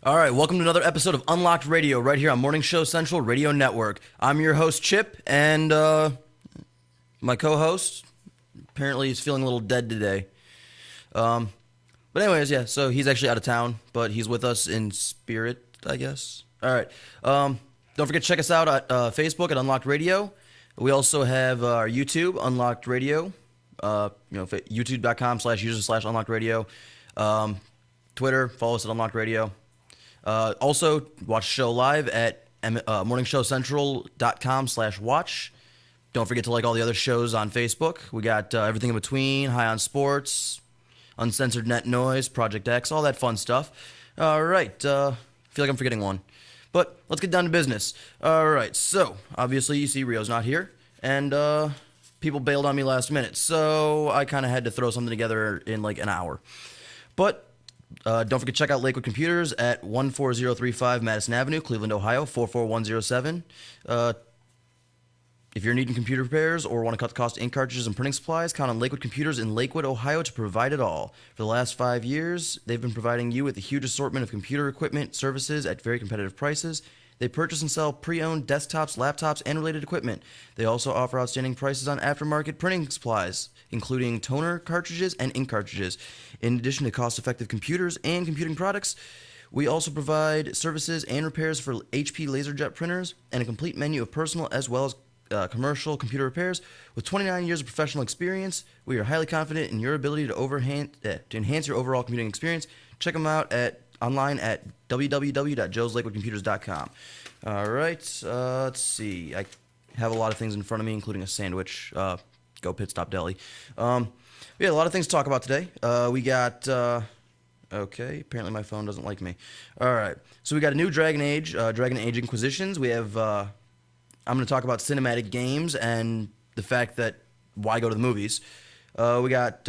All right, welcome to another episode of Unlocked Radio right here on Morning Show Central Radio Network. I'm your host, Chip, and my co-host apparently is feeling a little dead today. But anyways, yeah, so he's actually out of town, but he's with us in spirit, I guess. All right, don't forget to check us out at Facebook at Unlocked Radio. We also have our YouTube, Unlocked Radio, youtube.com/user/Unlocked Radio. Twitter, follow us at Unlocked Radio. Also, watch the show live at morningshowcentral.com/watch. Don't forget to like all the other shows on Facebook. We got everything in between, High on Sports, Uncensored Net Noise, Project X, all that fun stuff. All right, feel like I'm forgetting one. But let's get down to business. All right, so obviously you see Rio's not here, and people bailed on me last minute, so I kind of had to throw something together in like an hour. But don't forget to check out Lakewood Computers at 14035 Madison Avenue, Cleveland, Ohio, 44107. If you're needing computer repairs or want to cut the cost of ink cartridges and printing supplies, count on Lakewood Computers in Lakewood, Ohio to provide it all. For the last 5 years, they've been providing you with a huge assortment of computer equipment services at very competitive prices. They purchase and sell pre-owned desktops, laptops, and related equipment. They also offer outstanding prices on aftermarket printing supplies, including toner cartridges and ink cartridges. In addition to cost-effective computers and computing products, we also provide services and repairs for HP LaserJet printers and a complete menu of personal as well as commercial computer repairs. With 29 years of professional experience, we are highly confident in your ability to enhance your overall computing experience. Check them out online at www.joeslakewoodcomputers.com. All right, let's see. I have a lot of things in front of me, including a sandwich. Go Pit Stop Deli. We had a lot of things to talk about today. We got... okay, apparently my phone doesn't like me. All right, so we got a new Dragon Age Inquisitions. We have... I'm going to talk about cinematic games and the fact that why go to the movies. We got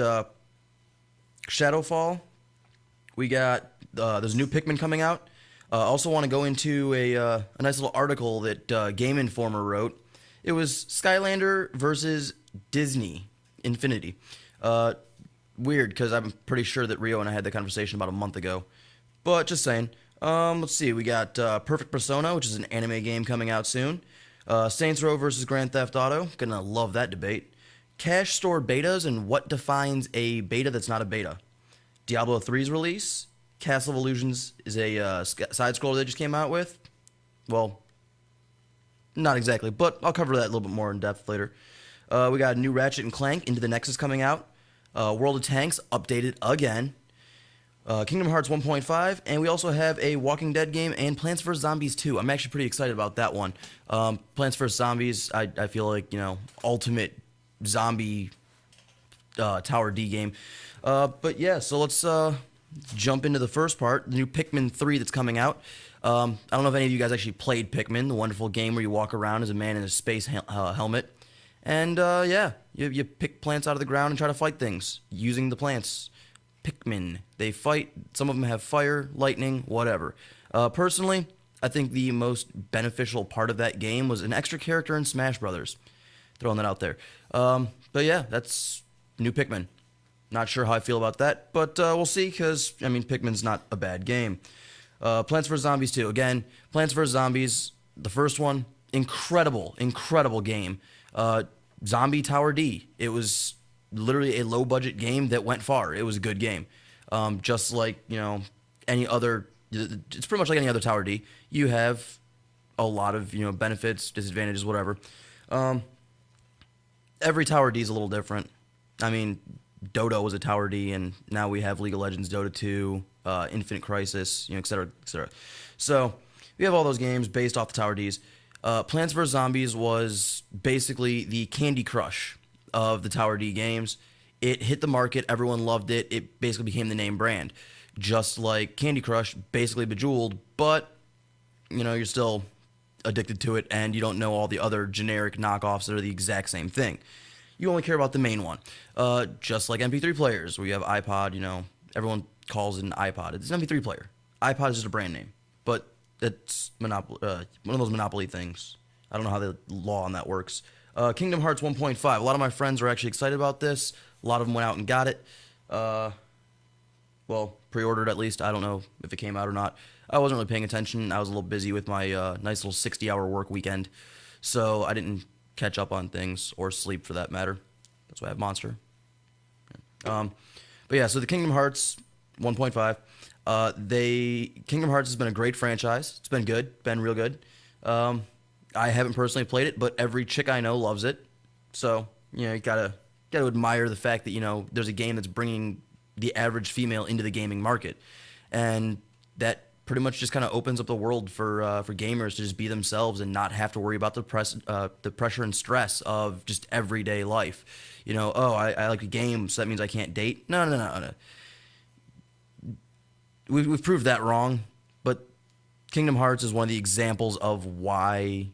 Shadowfall. We got there's a new Pikmin coming out. Also want to go into a nice little article that Game Informer wrote. It was Skylander versus Disney Infinity. Weird, because I'm pretty sure that Rio and I had that conversation about a month ago. But just saying. Let's see. We got Perfect Persona, which is an anime game coming out soon. Saints Row versus Grand Theft Auto. Gonna love that debate. Cache stored betas and what defines a beta that's not a beta. Diablo 3's release. Castle of Illusions is a side scroller they just came out with. Well, not exactly, but I'll cover that a little bit more in depth later. We got a new Ratchet and Clank Into the Nexus coming out. World of Tanks updated again. Kingdom Hearts 1.5, and we also have a Walking Dead game and Plants vs. Zombies 2. I'm actually pretty excited about that one. Plants vs. Zombies, I feel like, ultimate zombie Tower D game. But yeah, so let's jump into the first part, the new Pikmin 3 that's coming out. I don't know if any of you guys actually played Pikmin, the wonderful game where you walk around as a man in a space helmet. And you pick plants out of the ground and try to fight things using the plants. Pikmin. They fight. Some of them have fire, lightning, whatever. Personally, I think the most beneficial part of that game was an extra character in Smash Brothers. Throwing that out there. But yeah, that's new Pikmin. Not sure how I feel about that, but we'll see, because, Pikmin's not a bad game. Plants vs. Zombies 2. Again, Plants vs. Zombies, the first one, incredible game. Zombie Tower D. It was literally a low-budget game that went far. It was a good game. Just like, any other... It's pretty much like any other Tower D. You have a lot of, benefits, disadvantages, whatever. Every Tower D is a little different. Dota was a Tower D, and now we have League of Legends, Dota 2, Infinite Crisis, et cetera, et cetera. So, we have all those games based off the Tower Ds. Plants vs. Zombies was basically the Candy Crush of the Tower D games. It hit the market, everyone loved it, it basically became the name brand. Just like Candy Crush, basically Bejeweled, but, you're still addicted to it, and you don't know all the other generic knockoffs that are the exact same thing. You only care about the main one. Just like MP3 players, where you have iPod, everyone calls it an iPod. It's an MP3 player. iPod is just a brand name, but it's one of those monopoly things. I don't know how the law on that works. Kingdom Hearts 1.5. A lot of my friends were actually excited about this. A lot of them went out and got it. Well, pre-ordered at least. I don't know if it came out or not. I wasn't really paying attention. I was a little busy with my nice little 60-hour work weekend, so I didn't catch up on things or sleep for that matter. That's why I have Monster. But yeah, so the Kingdom Hearts 1.5. Kingdom Hearts has been a great franchise. It's been good, been real good. I haven't personally played it, but every chick I know loves it. So you gotta admire the fact that there's a game that's bringing the average female into the gaming market, and that pretty much just kind of opens up the world for gamers to just be themselves and not have to worry about the pressure and stress of just everyday life. Oh, I like a game, so that means I can't date. No. We've proved that wrong, but Kingdom Hearts is one of the examples of why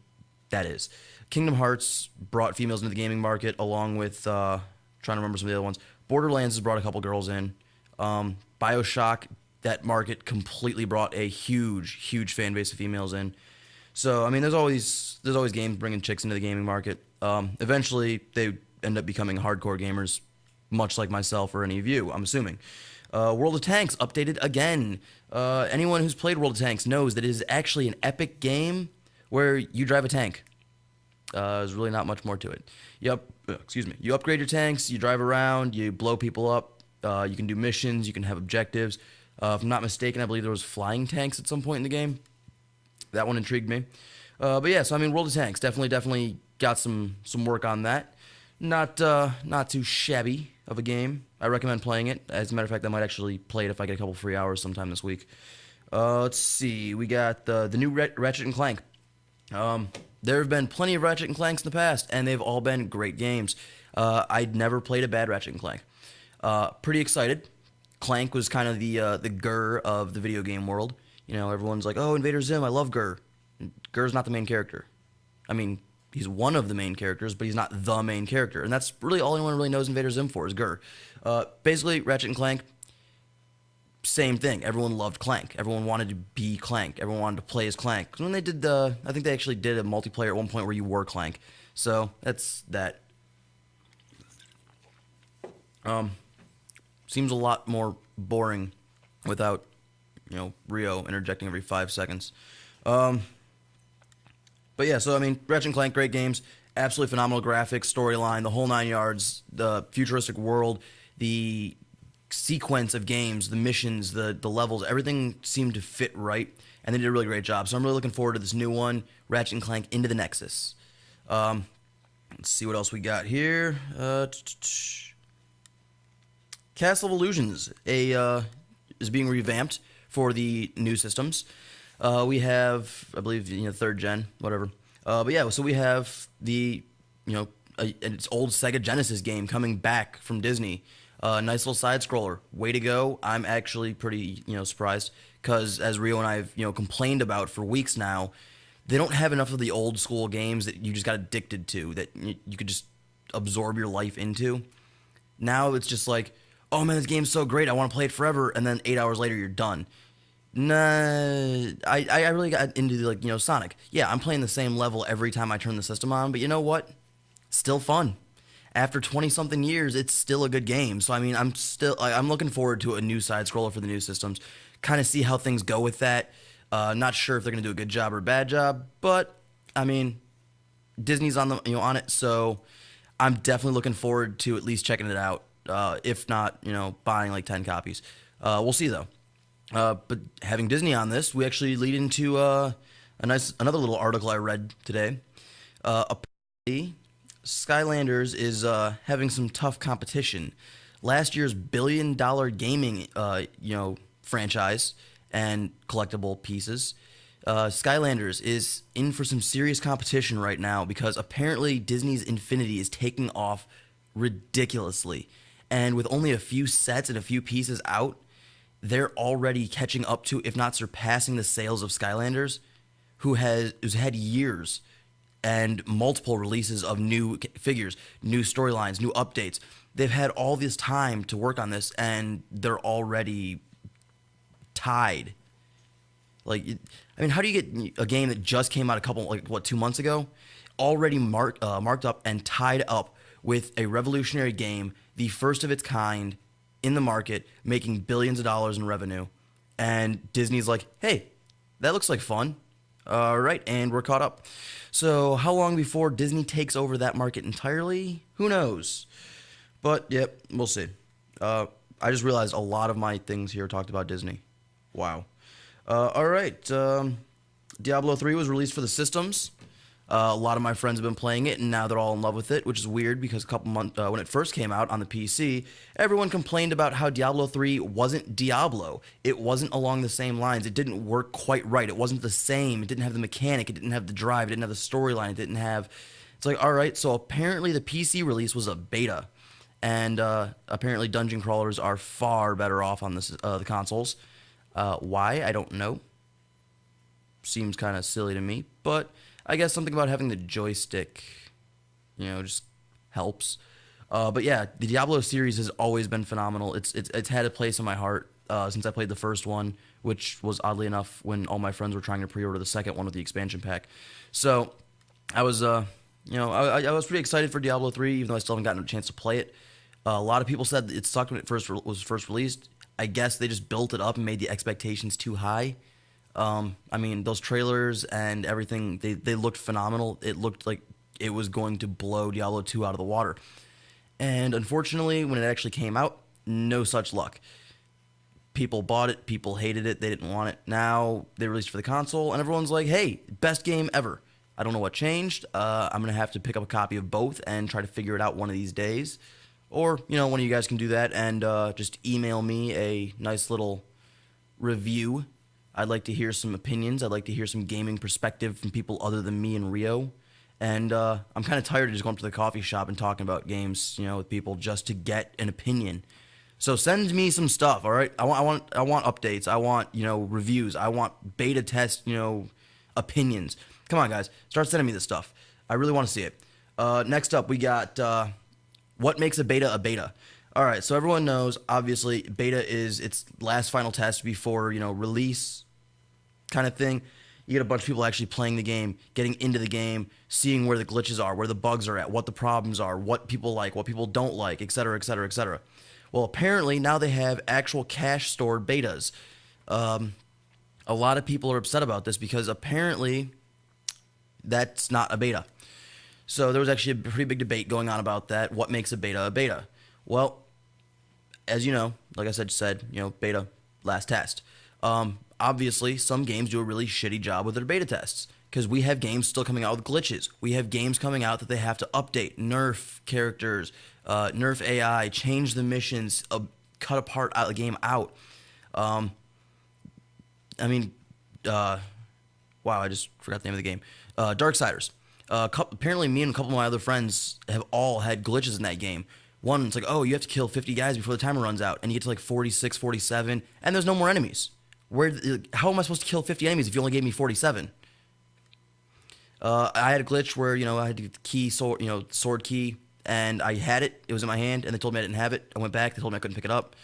that is. Kingdom Hearts brought females into the gaming market along with, trying to remember some of the other ones. Borderlands has brought a couple girls in. BioShock, that market completely brought a huge fan base of females in. So, I mean, there's always games bringing chicks into the gaming market. Eventually, they end up becoming hardcore gamers, much like myself or any of you, I'm assuming. World of Tanks updated again. Anyone who's played World of Tanks knows that it is actually an epic game where you drive a tank. There's really not much more to it. You upgrade your tanks, you drive around, you blow people up, you can do missions, you can have objectives. If I'm not mistaken, I believe there was flying tanks at some point in the game. That one intrigued me. But yeah, so I mean, World of Tanks definitely got some work on that. Not too shabby of a game. I recommend playing it. As a matter of fact, I might actually play it if I get a couple free hours sometime this week. Let's see. We got the new Ratchet and Clank. There have been plenty of Ratchet and Clanks in the past, and they've all been great games. I'd never played a bad Ratchet and Clank. Pretty excited. Clank was kind of the Gurr of the video game world. Everyone's like, "Oh, Invader Zim, I love Gurr." Gurr's not the main character. I mean, he's one of the main characters, but he's not the main character, and that's really all anyone really knows Invader Zim for is Gurr. Basically, Ratchet and Clank, same thing. Everyone loved Clank. Everyone wanted to be Clank. Everyone wanted to play as Clank. 'Cause when they did I think they actually did a multiplayer at one point where you were Clank. So that's that. Seems a lot more boring without, Rio interjecting every 5 seconds. But yeah, so I mean, Ratchet and Clank, great games, absolutely phenomenal graphics, storyline, the whole 9 yards, the futuristic world, the sequence of games, the missions, the levels, everything seemed to fit right, and they did a really great job. So I'm really looking forward to this new one, Ratchet and Clank Into the Nexus. Let's see what else we got here. Castle of Illusions is being revamped for the new systems. We have, I believe, 3rd gen, whatever. But yeah, so we have the, its old Sega Genesis game coming back from Disney. Nice little side scroller. Way to go. I'm actually pretty, surprised because as Rio and I have, complained about for weeks now, they don't have enough of the old school games that you just got addicted to, that you could just absorb your life into. Now it's just like, oh man, this game's so great, I want to play it forever, and then 8 hours later you're done. Nah, I really got into Sonic. Yeah, I'm playing the same level every time I turn the system on, but you know what? Still fun. After 20-something years, it's still a good game. So I mean, I'm looking forward to a new side scroller for the new systems. Kind of see how things go with that. Not sure if they're gonna do a good job or a bad job, but I mean, Disney's on it, so I'm definitely looking forward to at least checking it out. If not, buying like 10 copies. We'll see though. But having Disney on this, we actually lead into another little article I read today. Apparently, Skylanders is having some tough competition. Last year's billion-dollar gaming franchise and collectible pieces, Skylanders is in for some serious competition right now because apparently Disney's Infinity is taking off ridiculously. And with only a few sets and a few pieces out, they're already catching up to, if not surpassing, the sales of Skylanders, who's had years and multiple releases of new figures, new storylines, new updates. They've had all this time to work on this, and they're already tied. I mean, how do you get a game that just came out 2 months ago, already marked up and tied up with a revolutionary game, the first of its kind in the market, making billions of dollars in revenue, and Disney's like, hey, that looks like fun. All right, and we're caught up. So, how long before Disney takes over that market entirely? Who knows? But, yep, we'll see. I just realized a lot of my things here talked about Disney. Wow. All right. Diablo 3 was released for the systems. A lot of my friends have been playing it, and now they're all in love with it, which is weird because a couple months when it first came out on the PC, everyone complained about how Diablo 3 wasn't Diablo. It wasn't along the same lines. It didn't work quite right. It wasn't the same. It didn't have the mechanic. It didn't have the drive. It didn't have the storyline. It didn't have. It's like, all right, so apparently the PC release was a beta, and apparently dungeon crawlers are far better off on the consoles. Why? I don't know. Seems kind of silly to me, but I guess something about having the joystick, just helps. But yeah, the Diablo series has always been phenomenal. It's had a place in my heart since I played the first one, which was oddly enough when all my friends were trying to pre-order the second one with the expansion pack. So I was, I was pretty excited for Diablo 3, even though I still haven't gotten a chance to play it. A lot of people said that it sucked when it was first released. I guess they just built it up and made the expectations too high. I mean, those trailers and everything, they looked phenomenal. It looked like it was going to blow Diablo 2 out of the water. And unfortunately, when it actually came out, no such luck. People bought it, people hated it, they didn't want it. Now they released it for the console, and everyone's like, hey, best game ever. I don't know what changed. I'm going to have to pick up a copy of both and try to figure it out one of these days. Or, one of you guys can do that and just email me a nice little review. I'd like to hear some opinions. I'd like to hear some gaming perspective from people other than me and Rio. And I'm kind of tired of just going to the coffee shop and talking about games, with people just to get an opinion. So send me some stuff, all right? I want updates. I want, reviews. I want beta test, opinions. Come on, guys. Start sending me this stuff. I really want to see it. Next up, we got what makes a beta a beta? All right, so everyone knows, obviously, beta is its last final test before, release kind of thing. You get a bunch of people actually playing the game, getting into the game, seeing where the glitches are, where the bugs are at, what the problems are, what people like, what people don't like, etc., etc., etc. Well, apparently, now they have actual cache-stored betas. A lot of people are upset about this because apparently that's not a beta. So there was actually a pretty big debate going on about that. What makes a beta a beta? Well, as you know, like I said, beta, last test. Obviously, some games do a really shitty job with their beta tests because we have games still coming out with glitches. We have games coming out that they have to update, nerf characters, nerf AI, change the missions, cut apart the game out. Wow, I just forgot the name of the game. Darksiders. Apparently, me and a couple of my other friends have all had glitches in that game. One, it's like, oh, you have to kill 50 guys before the timer runs out, and you get to like 46, 47, and there's no more enemies. How am I supposed to kill 50 enemies if you only gave me 47? I had a glitch where, I had to get the key, sword key, and I had it. It was in my hand, and they told me I didn't have it. I went back. They told me I couldn't pick it up.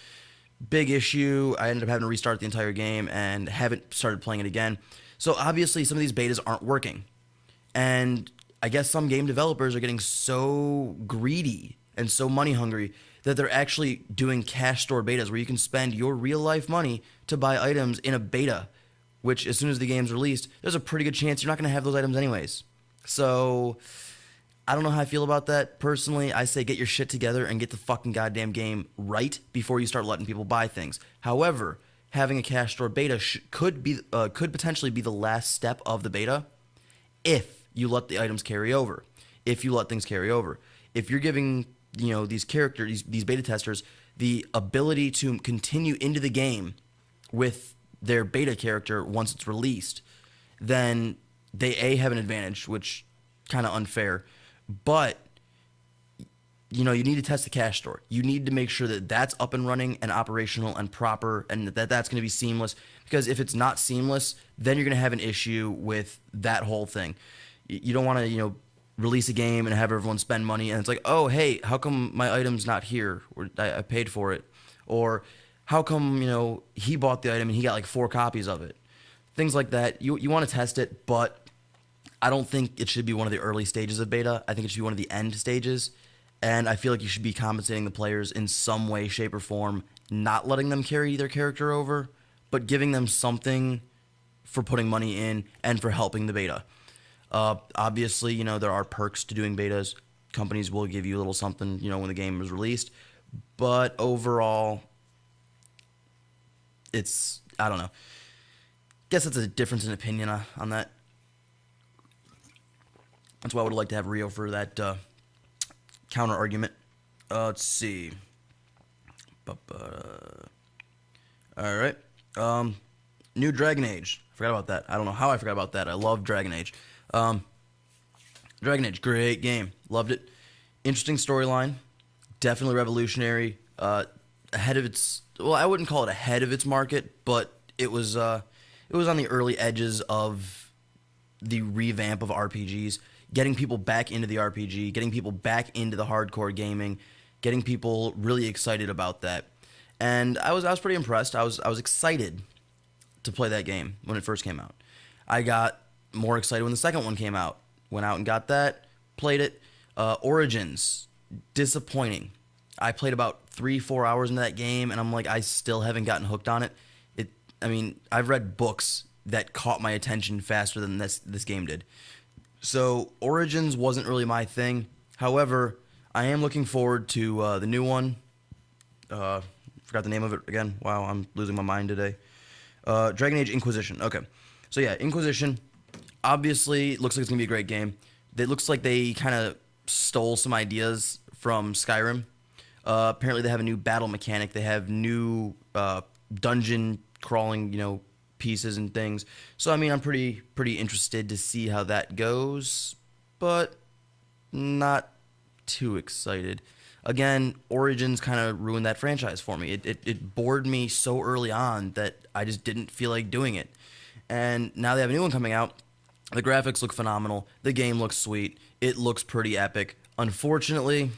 Big issue. I ended up having to restart the entire game and haven't started playing it again. So obviously, some of these betas aren't working. And I guess some game developers are getting so greedy and so money hungry that they're actually doing cache stored betas where you can spend your real life money to buy items in a beta, which as soon as the game's released, there's a pretty good chance you're not going to have those items anyways. So I don't know how I feel about that. Personally, I say get your shit together and get the fucking goddamn game right before you start letting people buy things. However, having a cache stored beta could potentially be the last step of the beta if you let the items carry over. If you let things carry over. If you're giving these characters, these beta testers, the ability to continue into the game with their beta character once it's released, then they have an advantage, which kind of unfair. But you need to test the cache store. You need to make sure that that's up and running and operational and proper, and that's going to be seamless. Because if it's not seamless, then you're going to have an issue with that whole thing. You don't want to release a game and have everyone spend money, and it's like, oh, hey, how come my item's not here? Or I paid for it. Or how come, he bought the item and he got like 4 copies of it? Things like that. You want to test it, but I don't think it should be one of the early stages of beta. I think it should be one of the end stages. And I feel like you should be compensating the players in some way, shape, or form, not letting them carry their character over, but giving them something for putting money in and for helping the beta. Obviously, you know, there are perks to doing betas. Companies will give you a little something, you know, when the game is released. But overall, it's, I don't know. Guess it's a difference in opinion on that. That's why I would like to have Rio for that counter argument. Let's see. All right. New Dragon Age. Forgot about that. I don't know how I forgot about that. I love Dragon Age. Dragon Age, great game. Loved it. Interesting storyline. Definitely revolutionary. Ahead of its, well, I wouldn't call it ahead of its market, but it was on the early edges of the revamp of RPGs, getting people back into the RPG, getting people back into the hardcore gaming, getting people really excited about that. And I was pretty impressed. I was excited to play that game when it first came out. I got more excited when the second one came out. Went out and got that, played it. Origins, disappointing. I played about 3-4 hours into that game, and I'm like, I still haven't gotten hooked on it. I mean, I've read books that caught my attention faster than this game did. So Origins wasn't really my thing. However, I am looking forward to the new one. Forgot the name of it again. Wow, I'm losing my mind today. Dragon Age Inquisition. Okay. So yeah, Inquisition. Obviously, looks like it's going to be a great game. It looks like they kind of stole some ideas from Skyrim. Apparently, they have a new battle mechanic. They have new dungeon crawling, you know, pieces and things. So, I mean, I'm pretty interested to see how that goes, but not too excited. Again, Origins kind of ruined that franchise for me. It bored me so early on that I just didn't feel like doing it. And now they have a new one coming out. The graphics look phenomenal. The game looks sweet. It looks pretty epic. Unfortunately,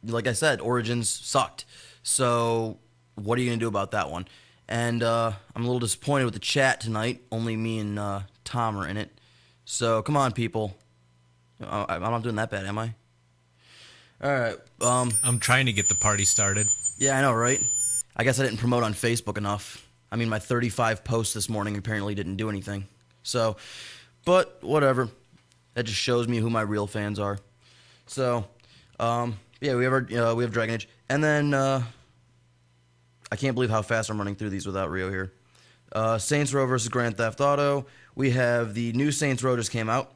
like I said, Origins sucked. So what are you going to do about that one? And I'm a little disappointed with the chat tonight. Only me and Tom are in it. So come on, people. I'm not doing that bad, am I? All right. I'm trying to get the party started. Yeah, I know, right? I guess I didn't promote on Facebook enough. I mean, my 35 posts this morning apparently didn't do anything. So, but whatever. That just shows me who my real fans are. So, yeah, we have Dragon Age, and then I can't believe how fast I'm running through these without Rio here. Saints Row versus Grand Theft Auto. We have the new Saints Row just came out,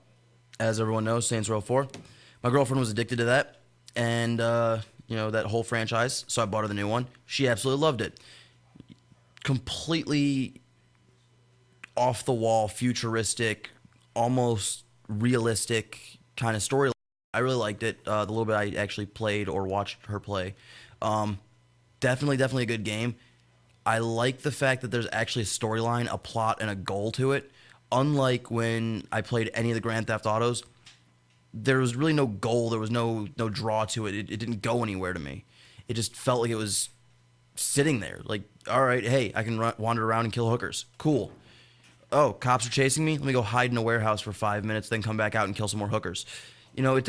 as everyone knows, Saints Row 4. My girlfriend was addicted to that, and you know, that whole franchise. So I bought her the new one. She absolutely loved it. Completely off the wall, futuristic, almost realistic kind of story. I really liked it. The little bit I actually played or watched her play. Definitely a good game. I like the fact that there's actually a storyline, a plot, and a goal to it. Unlike when I played any of the Grand Theft Autos, there was really no goal. There was no draw to it. It didn't go anywhere to me. It just felt like it was sitting there. Like, all right, hey, I can wander around and kill hookers. Cool. Oh, cops are chasing me? Let me go hide in a warehouse for 5 minutes, then come back out and kill some more hookers. You know, it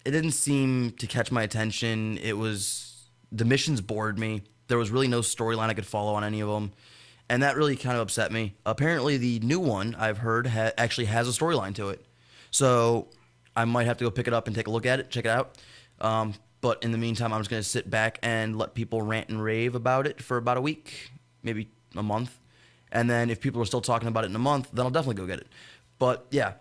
didn't seem to catch my attention. The missions bored me. There was really no storyline I could follow on any of them. And that really kind of upset me. Apparently, the new one, I've heard, actually has a storyline to it. So I might have to go pick it up and take a look at it, check it out. But in the meantime, I'm just going to sit back and let people rant and rave about it for about a week, maybe a month. And then if people are still talking about it in a month, then I'll definitely go get it. But yeah,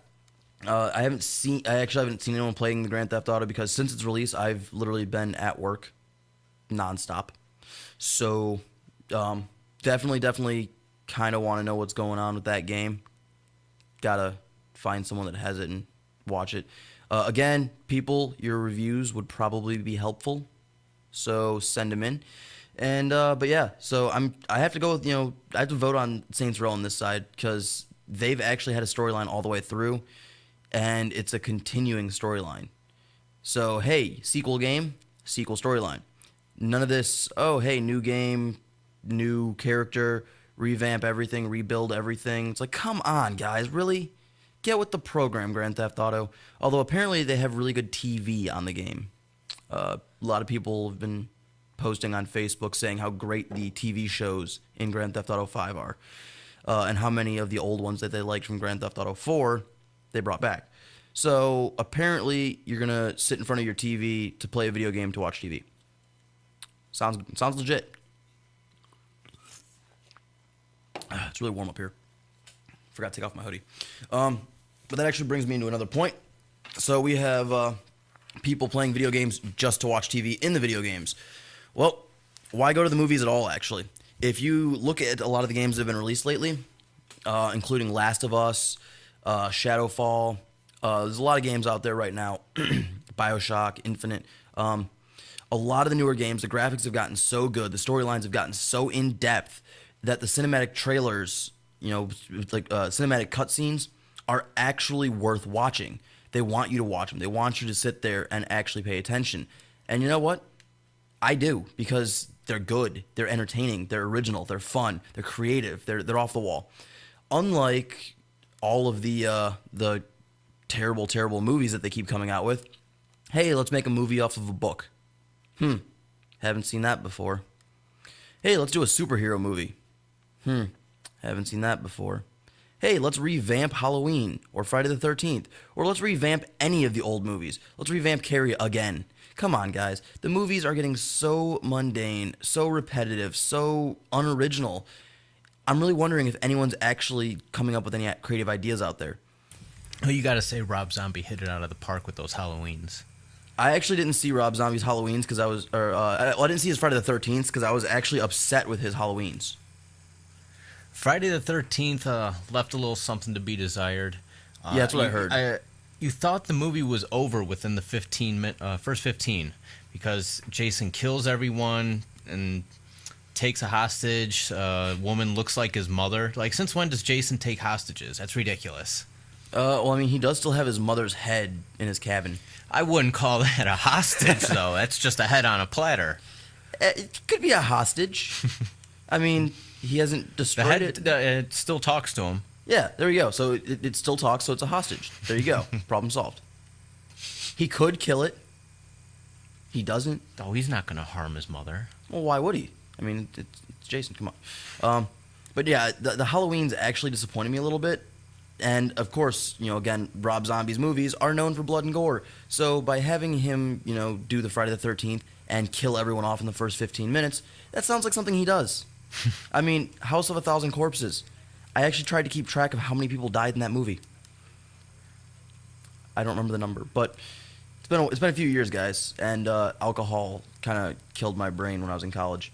I actually haven't seen anyone playing the Grand Theft Auto because since its release, I've literally been at work nonstop. So definitely kind of want to know what's going on with that game. Gotta find someone that has it and watch it. Again, people, your reviews would probably be helpful, so send them in. And but yeah, so I have to go with, I have to vote on Saints Row on this side because they've actually had a storyline all the way through, and it's a continuing storyline. So hey, sequel game, sequel storyline. None of this, oh hey, new game, new character, revamp everything, rebuild everything. It's like, come on, guys, really? Get with the program, Grand Theft Auto. Although apparently they have really good TV on the game. A lot of people have been posting on Facebook saying how great the TV shows in Grand Theft Auto 5 are. and how many of the old ones that they liked from Grand Theft Auto 4 they brought back. So apparently you're going to sit in front of your TV to play a video game to watch TV. Sounds legit. It's really warm up here. Forgot to take off my hoodie. But that actually brings me into another point. So we have people playing video games just to watch TV in the video games. Well, why go to the movies at all, actually? If you look at a lot of the games that have been released lately, including Last of Us, Shadowfall, there's a lot of games out there right now, BioShock, Infinite. A lot of the newer games, the graphics have gotten so good, the storylines have gotten so in-depth that the cinematic trailers, cinematic cutscenes, are actually worth watching. They want you to watch them. They want you to sit there and actually pay attention. And you know what? I do, because they're good, they're entertaining, they're original, they're fun, they're creative, they're off the wall. Unlike all of the terrible movies that they keep coming out with. Hey, let's make a movie off of a book. Haven't seen that before. Hey, let's do a superhero movie. Haven't seen that before. Hey, let's revamp Halloween or Friday the 13th, or let's revamp any of the old movies. Let's revamp Carrie again. Come on, guys. The movies are getting so mundane, so repetitive, so unoriginal. I'm really wondering if anyone's actually coming up with any creative ideas out there. Oh, you got to say Rob Zombie hit it out of the park with those Halloweens. I actually didn't see Rob Zombie's Halloweens because I didn't see his Friday the 13th because I was actually upset with his Halloweens. Friday the 13th left a little something to be desired. Yeah, that's what I heard. You thought the movie was over within the first 15 because Jason kills everyone and takes a hostage. Woman looks like his mother. Like, since when does Jason take hostages? That's ridiculous. Well, I mean, he does still have his mother's head in his cabin. I wouldn't call that a hostage, though. That's just a head on a platter. It could be a hostage. I mean, he hasn't destroyed it. It still talks to him. Yeah, there you go. So it still talks, so it's a hostage. There you go. Problem solved. He could kill it. He doesn't. Oh, he's not going to harm his mother. Well, why would he? I mean, it's Jason. Come on. But yeah, the Halloweens actually disappointed me a little bit. And, of course, again, Rob Zombie's movies are known for blood and gore. So by having him, do the Friday the 13th and kill everyone off in the first 15 minutes, that sounds like something he does. I mean, House of a Thousand Corpses. I actually tried to keep track of how many people died in that movie. I don't remember the number, but it's been a few years, guys, and alcohol kind of killed my brain when I was in college.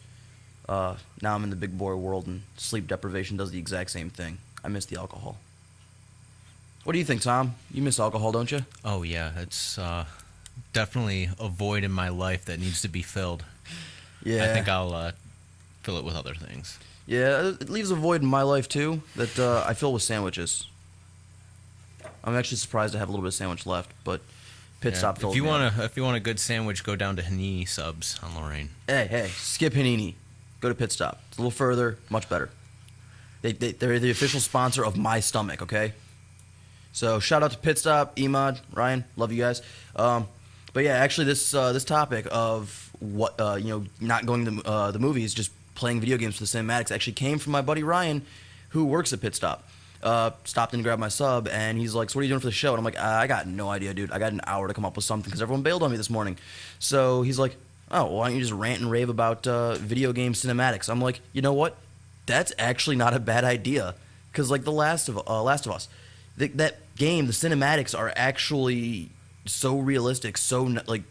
Now I'm in the big boy world, and sleep deprivation does the exact same thing. I miss the alcohol. What do you think, Tom? You miss alcohol, don't you? Oh, yeah. It's definitely a void in my life that needs to be filled. Yeah. I think I'll fill it with other things. Yeah, it leaves a void in my life, too, that I fill with sandwiches. I'm actually surprised I have a little bit of sandwich left, but Pit Stop filled me up. If you want a good sandwich, go down to Hanini Subs on Lorraine. Hey, skip Hanini. Go to Pit Stop. It's a little further, much better. They're the official sponsor of my stomach, okay? So shout out to Pit Stop, Emad, Ryan, love you guys. But yeah, actually this topic of what not going to the movies, just playing video games for the cinematics, actually came from my buddy Ryan, who works at Pit Stop. Stopped in to grab my sub, and he's like, "So what are you doing for the show?" And I'm like, "I got no idea, dude. I got an hour to come up with something because everyone bailed on me this morning." So he's like, "Oh, well, why don't you just rant and rave about video game cinematics?" I'm like, "You know what? That's actually not a bad idea because like The Last of Us." That game, the cinematics are actually so realistic, so like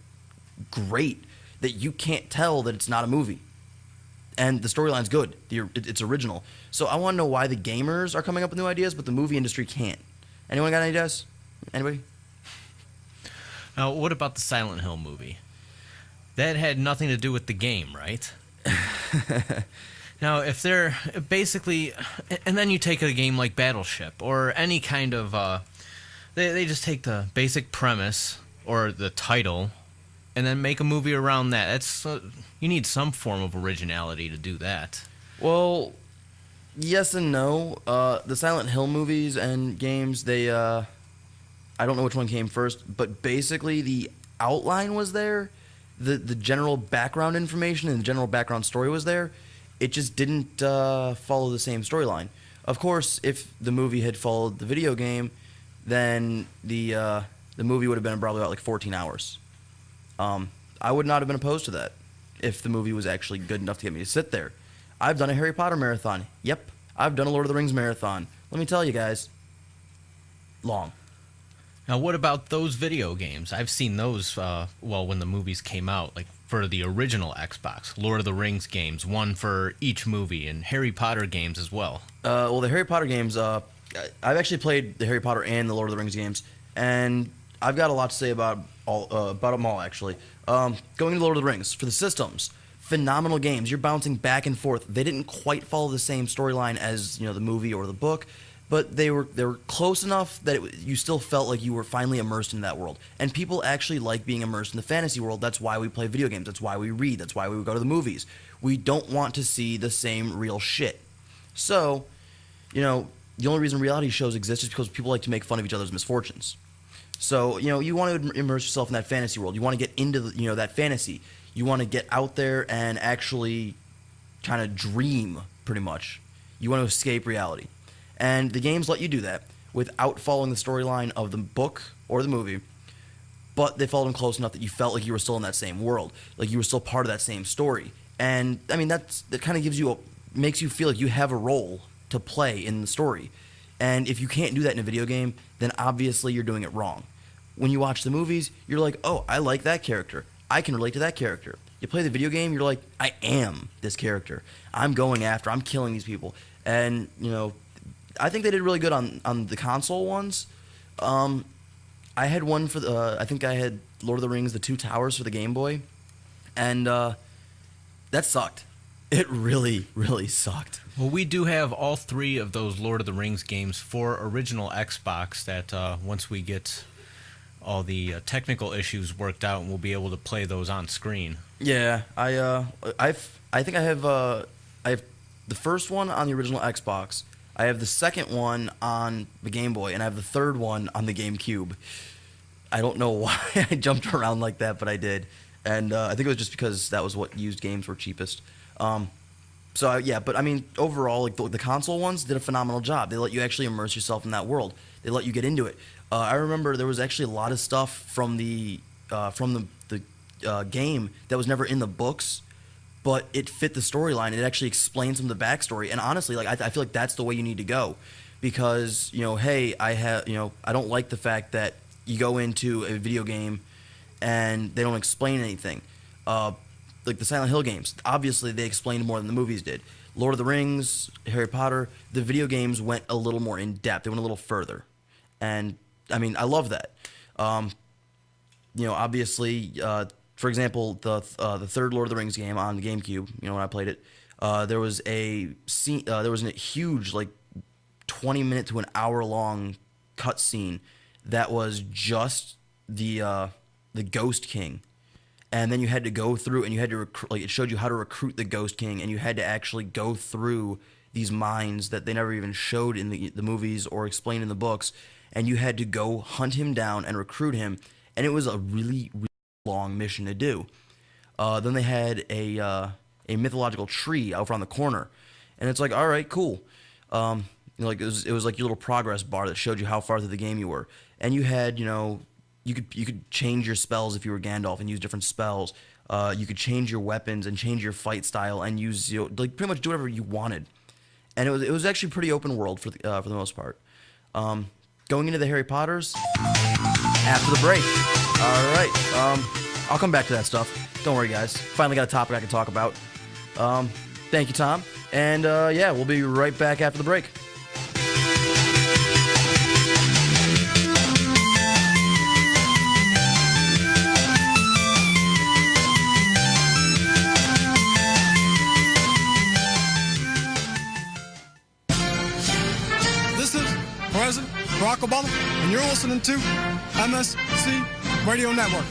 great that you can't tell that it's not a movie, and the storyline's good. It's original. So I want to know why the gamers are coming up with new ideas, but the movie industry can't. Anyone got any ideas? Anybody? Now, what about the Silent Hill movie? That had nothing to do with the game, right? Now, if they're basically, and then you take a game like Battleship or any kind of, they just take the basic premise or the title and then make a movie around that. That's you need some form of originality to do that. Well, yes and no. The Silent Hill movies and games, they, I don't know which one came first, but basically the outline was there, the general background information and the general background story was there. It just didn't follow the same storyline. Of course, if the movie had followed the video game, then the movie would have been probably about like 14 hours. I would not have been opposed to that if the movie was actually good enough to get me to sit there. I've done a Harry Potter marathon. Yep, I've done a Lord of the Rings marathon. Let me tell you guys, long. Now, what about those video games? I've seen those, when the movies came out, like for the original Xbox, Lord of the Rings games, one for each movie, and Harry Potter games as well. The Harry Potter games, I've actually played the Harry Potter and the Lord of the Rings games, and I've got a lot to say about them all, actually. Going to Lord of the Rings, for the systems, phenomenal games. You're bouncing back and forth. They didn't quite follow the same storyline as the movie or the book, but they were close enough that you still felt like you were finally immersed in that world. And people actually like being immersed in the fantasy world. That's why we play video games. That's why we read. That's why we go to the movies. We don't want to see the same real shit. So, the only reason reality shows exist is because people like to make fun of each other's misfortunes. So, you want to immerse yourself in that fantasy world. You want to get into that fantasy. You want to get out there and actually kind of dream, pretty much. You want to escape reality. And the games let you do that without following the storyline of the book or the movie, but they followed them close enough that you felt like you were still in that same world, like you were still part of that same story. And I mean, that kind of makes you feel like you have a role to play in the story. And if you can't do that in a video game, then obviously you're doing it wrong. When you watch the movies, you're like, oh, I like that character. I can relate to that character. You play the video game, you're like, I am this character. I'm killing these people. And, I think they did really good on the console ones. I had one for I think I had Lord of the Rings, The Two Towers for the Game Boy. And that sucked. It really, really sucked. Well, we do have all three of those Lord of the Rings games for original Xbox that once we get all the technical issues worked out, and we'll be able to play those on screen. Yeah, I think I have the first one on the original Xbox. I have the second one on the Game Boy, and I have the third one on the GameCube. I don't know why I jumped around like that, but I did. And I think it was just because that was what used games were cheapest. But I mean, overall, like the console ones did a phenomenal job. They let you actually immerse yourself in that world. They let you get into it. I remember there was actually a lot of stuff from the game that was never in the books, but it fit the storyline. It actually explained some of the backstory. And honestly, like I feel like that's the way you need to go, because hey, I don't like the fact that you go into a video game and they don't explain anything. Like the Silent Hill games, obviously they explained more than the movies did. Lord of the Rings, Harry Potter, the video games went a little more in depth. They went a little further, and I mean, I love that. Obviously, for example, the third Lord of the Rings game on the GameCube, when I played it, there was a scene, there was a huge, like, 20-minute to an hour-long cutscene that was just the Ghost King. And then you had to go through, and you had to it showed you how to recruit the Ghost King, and you had to actually go through these mines that they never even showed in the movies or explained in the books, and you had to go hunt him down and recruit him, and it was a really, really long mission to do. Then they had a mythological tree out around the corner, and it's like, all right, cool. Like it was like your little progress bar that showed you how far through the game you were, and you had you could change your spells if you were Gandalf and use different spells. You could change your weapons and change your fight style and use like pretty much do whatever you wanted. And it was actually pretty open world for the most part. Going into the Harry Potters after the break. All right. I'll come back to that stuff. Don't worry, guys. Finally got a topic I can talk about. Thank you, Tom. And we'll be right back after the break. President Barack Obama, and you're listening to MSC Radio Network.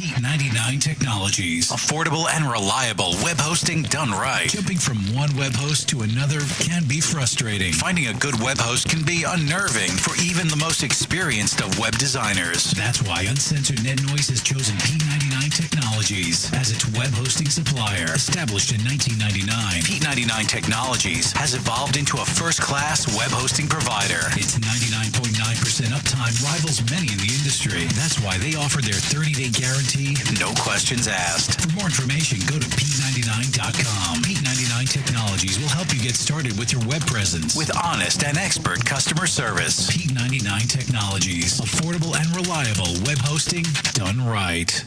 P99 Technologies. Affordable and reliable web hosting done right. Jumping from one web host to another can be frustrating. Finding a good web host can be unnerving for even the most experienced of web designers. That's why Uncensored Net Noise has chosen P99 Technologies as its web hosting supplier. Established in 1999, P99 Technologies has evolved into a first-class web hosting provider. Its 99.9% uptime rivals many in the industry. That's why they offer their 30-day guarantee, no questions asked. For more information, go to P99.com. P99 Technologies will help you get started with your web presence with honest and expert customer service. P99 Technologies. Affordable and reliable web hosting done right.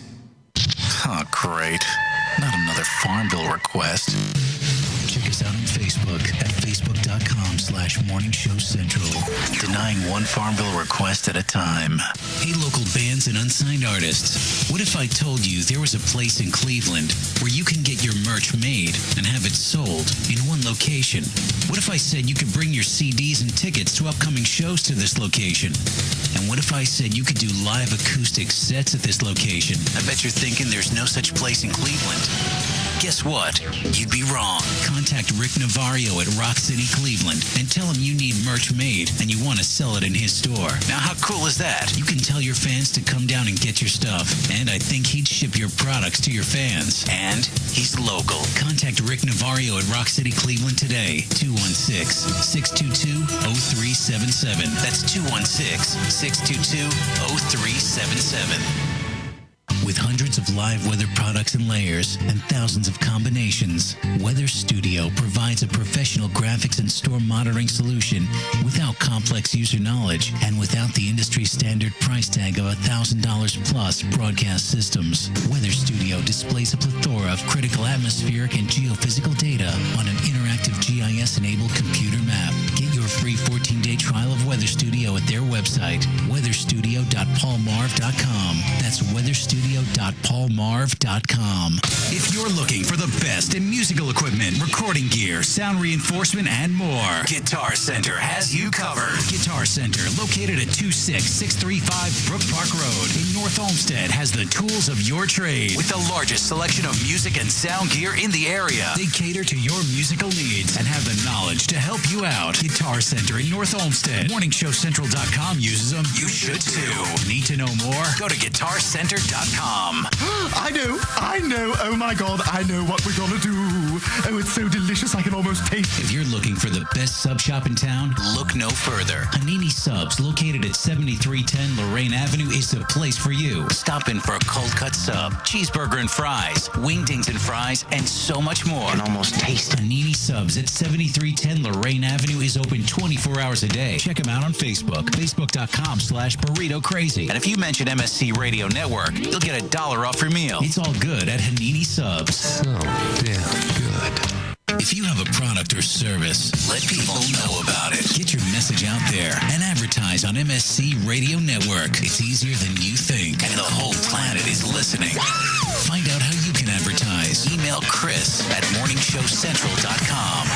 Oh, great. Not another Farm Bill request. Check us out on Facebook at facebook.com/morningshowcentral. Denying one Farm Bill request at a time. Hey, local bands and unsigned artists. What if I told you there was a place in Cleveland where you can get your merch made and have it sold in one location? What if I said you could bring your CDs and tickets to upcoming shows to this location? And what if I said you could do live acoustic sets at this location? I bet you're thinking there's no such place in Cleveland. Guess what? You'd be wrong. Contact Rick Navario at Rock City, Cleveland, and tell him you need merch made and you want to sell it in his store. Now, how cool is that? You can tell your fans to come down and get your stuff, and I think he'd ship your products to your fans. And he's local. Contact Rick Navario at Rock City, Cleveland today. 216-622-0377. That's 216-622-0377. With hundreds of live weather products and layers and thousands of combinations, Weather Studio provides a professional graphics and storm monitoring solution without complex user knowledge and without the industry standard price tag of $1,000 plus broadcast systems. Weather Studio displays a plethora of critical atmospheric and geophysical data on an interactive GIS-enabled computer map. Get your free 14-day trial of Weather Studio at their website, weatherstudio.paulmarv.com. That's weatherstudio.paulmarv.com. If you're looking for the best in musical equipment, recording gear, sound reinforcement, and more, Guitar Center has you covered. Guitar Center, located at 26635 Brook Park Road in North Olmsted, has the tools of your trade with the largest selection of music and sound gear in the area. They cater to your musical needs and have the knowledge to help you out. Guitar Center in North Olmsted. morningshowcentral.com uses them. You should too. Need to know more? Go to guitarcenter.com. I know. Oh my God, I know what we're gonna do. Oh, it's so delicious, I can almost taste it. If you're looking for the best sub shop in town, look no further. Hanini Subs, located at 7310 Lorraine Avenue, is the place for you. Stop in for a cold cut sub, cheeseburger and fries, wingdings and fries, and so much more. And almost taste it. Hanini Subs at 7310 Lorraine Avenue is open 24 hours a day. Check them out on Facebook, facebook.com/burrito crazy. And if you mention MSC Radio Network, you'll get $1 off your meal. It's all good at Hanini Subs. So damn good. If you have a product or service, let people know about it. Get your message out there and advertise on MSC Radio Network. It's easier than you think, and the whole planet is listening. Find out how you can advertise. Email Chris at morningshowcentral.com.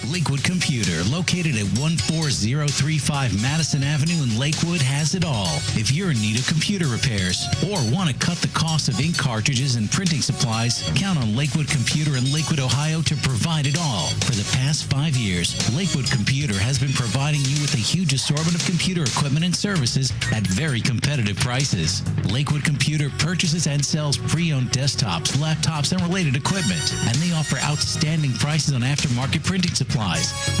Lakewood Computer, located at 14035 Madison Avenue in Lakewood, has it all. If you're in need of computer repairs or want to cut the cost of ink cartridges and printing supplies, count on Lakewood Computer in Lakewood, Ohio to provide it all. For the past 5 years, Lakewood Computer has been providing you with a huge assortment of computer equipment and services at very competitive prices. Lakewood Computer purchases and sells pre-owned desktops, laptops, and related equipment, and they offer outstanding prices on aftermarket printing supplies,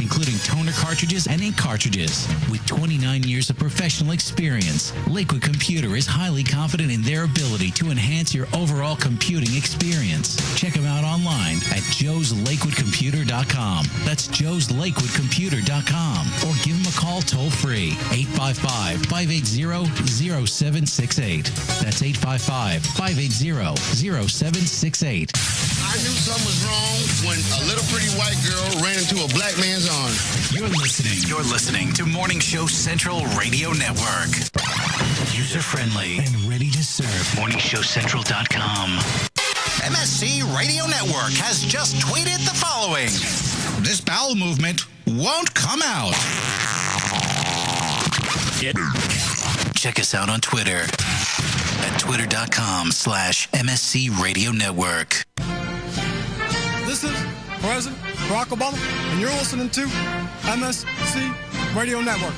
including toner cartridges and ink cartridges. With 29 years of professional experience, Lakewood Computer is highly confident in their ability to enhance your overall computing experience. Check them out online at joeslakewoodcomputer.com. That's joeslakewoodcomputer.com. Or give them a call toll-free, 855-580-0768. That's 855-580-0768. I knew something was wrong when a little pretty white girl ran into a black man's arms. You're listening to Morning Show Central Radio Network. User-friendly and ready to serve. morningshowcentral.com. MSC Radio Network has just tweeted the following. This bowel movement won't come out. Check us out on Twitter at Twitter.com/MSC Radio Network. This is President Barack Obama, and you're listening to MSC Radio Network.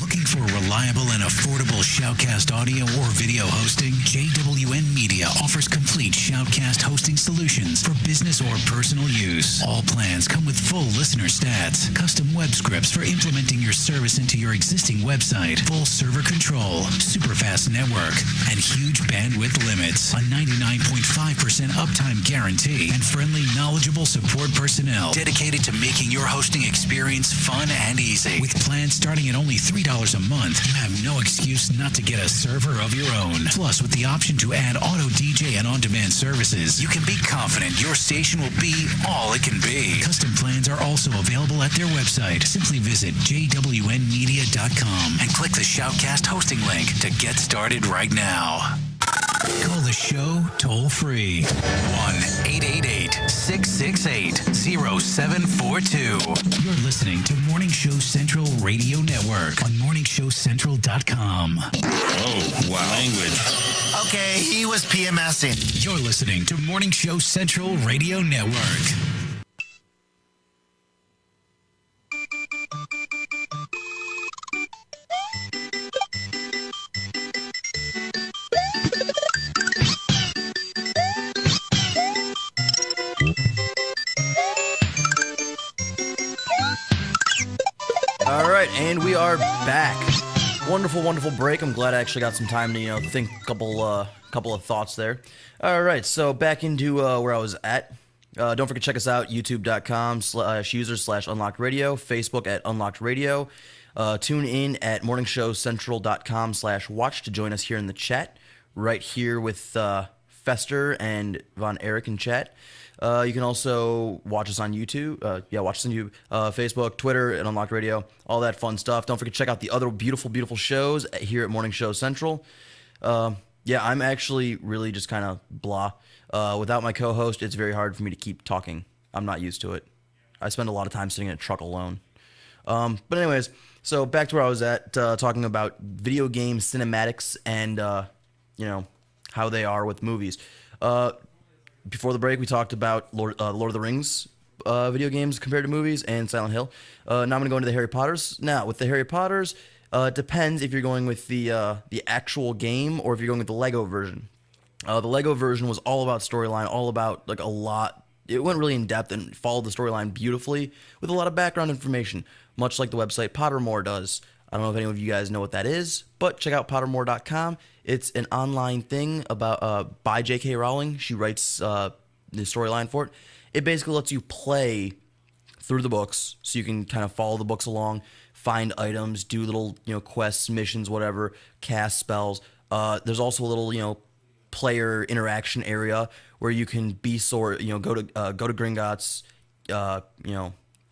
Looking for reliable and affordable Shoutcast audio or video hosting? JWN Media offers complete Shoutcast hosting solutions for business or personal use. All plans come with full listener stats, custom web scripts for implementing your service into your existing website, full server control, super fast network, and huge bandwidth limits. A 99.5% uptime guarantee and friendly, knowledgeable support personnel dedicated to making your hosting experience fun and easy. With plans starting at only $3 a month, you have no excuse not to get a server of your own. Plus, with the option to add auto DJ and on-demand services, you can be confident your station will be all it can be. Custom plans are also available at their website. Simply visit jwnmedia.com and click the Shoutcast hosting link to get started right now. Call the show toll free 1-888-668-0742. You're listening to Morning Show Central Radio Network on morningshowcentral.com. Oh, wow. Language. Okay, he was PMSing. You're listening to Morning Show Central Radio Network. All right, and we are back. Wonderful, wonderful break. I'm glad I actually got some time to, think a couple of thoughts there. All right, so back into where I was at. Don't forget to check us out, youtube.com/user/unlockedradio, Facebook at Unlocked Radio. Tune in at morningshowcentral.com/watch to join us here in the chat, right here with Fester and Von Erich in chat. You can also watch us on YouTube. Watch us on YouTube, Facebook, Twitter, and Unlocked Radio, all that fun stuff. Don't forget to check out the other beautiful, beautiful shows here at Morning Show Central. I'm actually really just kind of blah. Without my co-host, it's very hard for me to keep talking. I'm not used to it. I spend a lot of time sitting in a truck alone. But anyways, so back to where I was at, talking about video game cinematics and, how they are with movies. Before the break, we talked about Lord of the Rings video games compared to movies and Silent Hill. Now I'm going to go into the Harry Potters. Now, with the Harry Potters, it depends if you're going with the actual game or if you're going with the Lego version. The Lego version was all about storyline, all about a lot. It went really in depth and followed the storyline beautifully with a lot of background information, much like the website Pottermore does. I don't know if any of you guys know what that is, but check out Pottermore.com. It's an online thing about by J.K. Rowling. She writes the storyline for it. It basically lets you play through the books, so you can kind of follow the books along, find items, do little quests, missions, whatever, cast spells. There's also a little player interaction area where you can be go to Gringotts,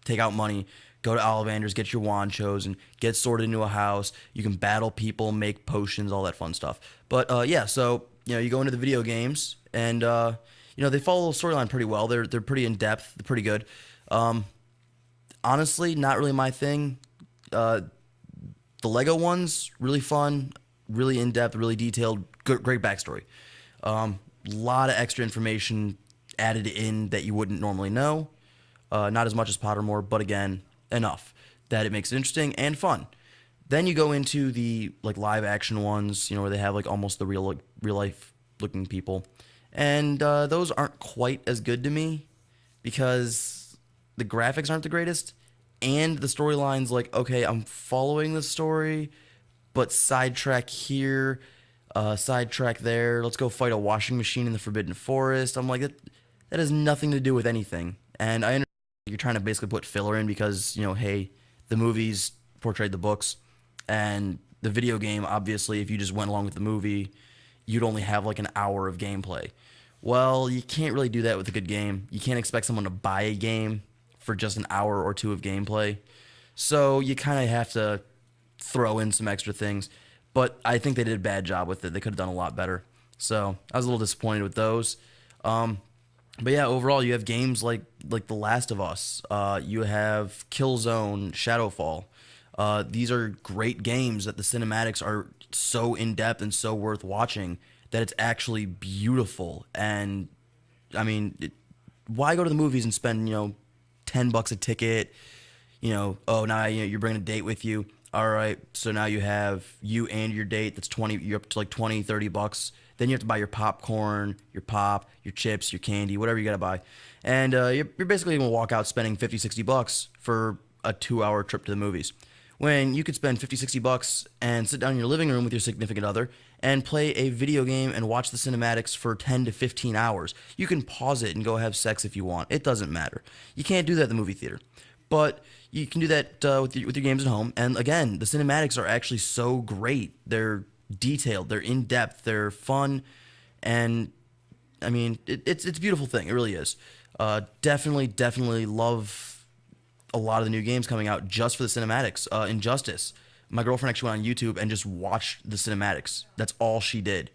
take out money. Go to Ollivander's, get your wand chosen, get sorted into a house. You can battle people, make potions, all that fun stuff. But so you go into the video games, and they follow the storyline pretty well. They're pretty in depth. They're pretty good. Honestly, not really my thing. The Lego ones, really fun, really in depth, really detailed, great backstory. Lot of extra information added in that you wouldn't normally know. Not as much as Pottermore, but again, enough that it makes it interesting and fun. Then you go into the live action ones, where they have almost the real life looking people, and those aren't quite as good to me because the graphics aren't the greatest, and the storyline's okay, I'm following the story, but sidetrack here, sidetrack there. Let's go fight a washing machine in the Forbidden Forest. I'm like, that has nothing to do with anything, and I understand you're trying to basically put filler in because, hey, the movies portrayed the books, and the video game, obviously, if you just went along with the movie, you'd only have an hour of gameplay. Well, you can't really do that with a good game. You can't expect someone to buy a game for just an hour or two of gameplay. So you kind of have to throw in some extra things. But I think they did a bad job with it. They could have done a lot better. So I was a little disappointed with those. But yeah, overall, you have games like The Last of Us. You have Killzone, Shadowfall. These are great games that the cinematics are so in-depth and so worth watching that it's actually beautiful. And, I mean, why go to the movies and spend, $10 a ticket? Now you're bringing a date with you. All right, so now you have you and your date. That's you're up to like $20-$30. Then you have to buy your popcorn, your pop, your chips, your candy, whatever you got to buy. And you're basically going to walk out spending $50-$60 for a 2-hour trip to the movies. When you could spend $50-$60 and sit down in your living room with your significant other and play a video game and watch the cinematics for 10 to 15 hours. You can pause it and go have sex if you want. It doesn't matter. You can't do that at the movie theater. But you can do that with your games at home. And again, the cinematics are actually so great. They're detailed. They're in-depth. They're fun. And, I mean, it's a beautiful thing. It really is. Definitely love a lot of the new games coming out just for the cinematics. Injustice. My girlfriend actually went on YouTube and just watched the cinematics. That's all she did.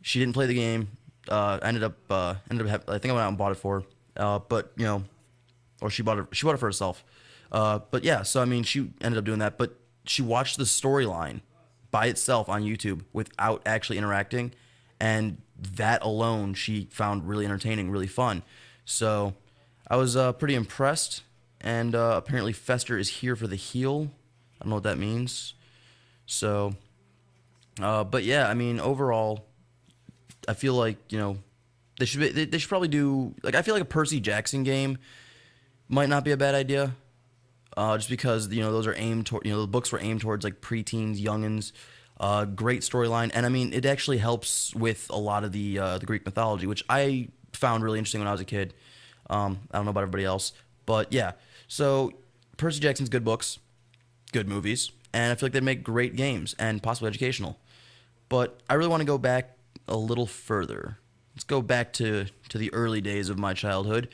She didn't play the game. I think I went out and bought it for her. Or she bought it for herself. But yeah, so I mean, she ended up doing that. But she watched the storyline by itself on YouTube without actually interacting, and that alone she found really entertaining, really fun. So I was pretty impressed. And apparently Fester is here for the heel. I don't know what that means. So, but yeah, I mean, overall, I feel like they should probably do I feel like a Percy Jackson game might not be a bad idea. Just because those are aimed toward the books were aimed towards like preteens, youngins. Great storyline, and I mean it actually helps with a lot of the Greek mythology, which I found really interesting when I was a kid. I don't know about everybody else, but yeah. So Percy Jackson's good books, good movies, and I feel like they make great games and possibly educational. But I really want to go back a little further. Let's go back to the early days of my childhood.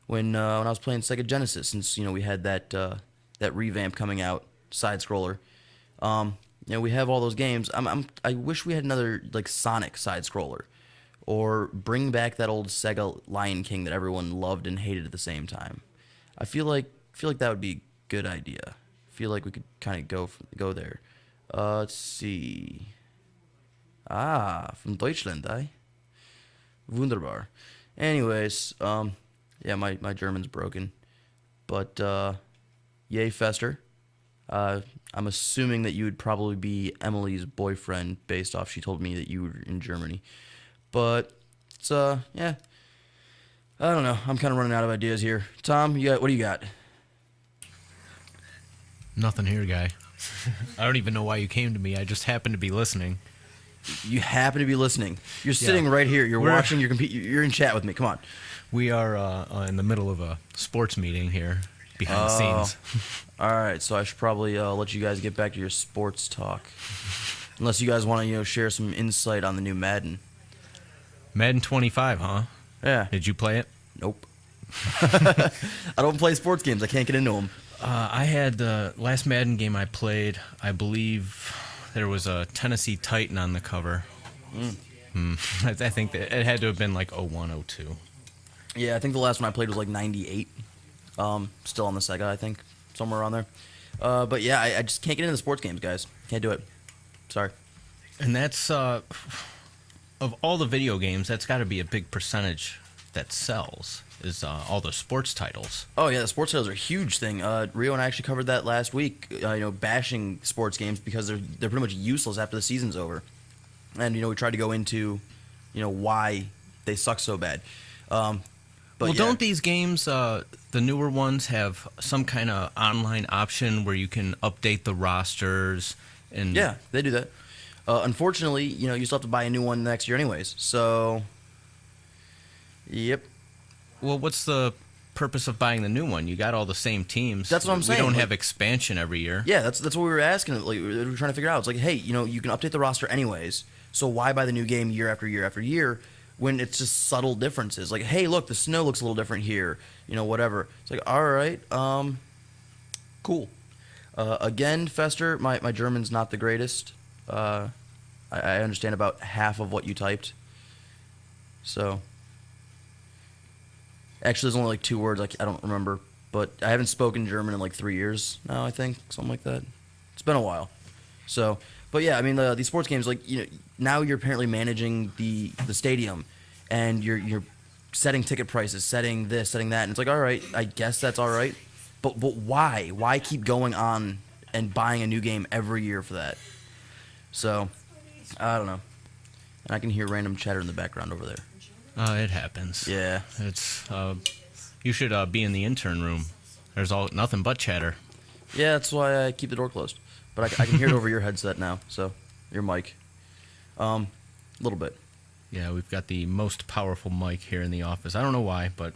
When I was playing Sega Genesis, since we had that revamp coming out, side scroller. We have all those games. I wish we had another like Sonic side scroller, or bring back that old Sega Lion King that everyone loved and hated at the same time. I feel like that would be a good idea. I feel like we could kind of go there. Let's see. From Deutschland, eh? Wunderbar. Anyways, yeah, my German's broken. But, yay, Fester. I'm assuming that you would probably be Emily's boyfriend based off she told me that you were in Germany. But, it's, yeah. I don't know. I'm kind of running out of ideas here. Tom, what do you got? Nothing here, guy. I don't even know why you came to me. I just happened to be listening. You happen to be listening. You're sitting right here. You're watching your computer. You're in chat with me. Come on. We are in the middle of a sports meeting here, behind the scenes. All right, so I should probably let you guys get back to your sports talk, unless you guys want to share some insight on the new Madden. Madden 25, huh? Yeah. Did you play it? Nope. I don't play sports games. I can't get into them. I had the last Madden game I played. I believe there was a Tennessee Titan on the cover. I think that it had to have been like 01, 02. Yeah, I think the last one I played was like 98. Still on the Sega, I think. Somewhere around there. But yeah, I just can't get into the sports games, guys. Can't do it. Sorry. And that's, of all the video games, that's got to be a big percentage that sells, is all the sports titles. Oh, yeah, the sports titles are a huge thing. Rio and I actually covered that last week, bashing sports games because they're pretty much useless after the season's over. And, we tried to go into, why they suck so bad. But well, don't these games, the newer ones, have some kind of online option where you can update the rosters? And yeah, they do that. Unfortunately, you still have to buy a new one next year anyways. So, yep. Well, what's the purpose of buying the new one? You got all the same teams. That's what I'm saying. We don't have expansion every year. Yeah, that's what we were asking. Like, we were trying to figure out. It's like, hey, you can update the roster anyways. So why buy the new game year after year after year when it's just subtle differences? Like, hey, look, the snow looks a little different here. Whatever. It's like, all right, cool. Again, Fester, my German's not the greatest. I understand about half of what you typed. So, actually, there's only like 2 words. I don't remember, but I haven't spoken German in like 3 years now. I think something like that. It's been a while. So, but yeah, I mean, these sports games, like, now you're apparently managing the stadium, and you're setting ticket prices, setting this, setting that, and it's like, all right, I guess that's all right, but why? Why keep going on and buying a new game every year for that? So, I don't know. And I can hear random chatter in the background over there. It happens. Yeah. It's you should be in the intern room. There's nothing but chatter. Yeah, that's why I keep the door closed. But I can hear it over your headset now, so your mic. A little bit. Yeah, we've got the most powerful mic here in the office. I don't know why, but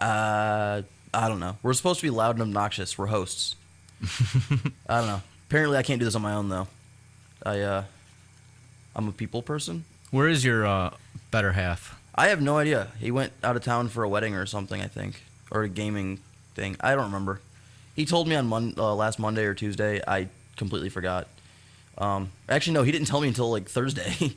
I don't know. We're supposed to be loud and obnoxious. We're hosts. I don't know. Apparently, I can't do this on my own though. I'm a people person. Where is your better half? I have no idea. He went out of town for a wedding or something, I think, or a gaming thing. I don't remember. He told me on last Monday or Tuesday. I completely forgot. Actually, no, he didn't tell me until like Thursday.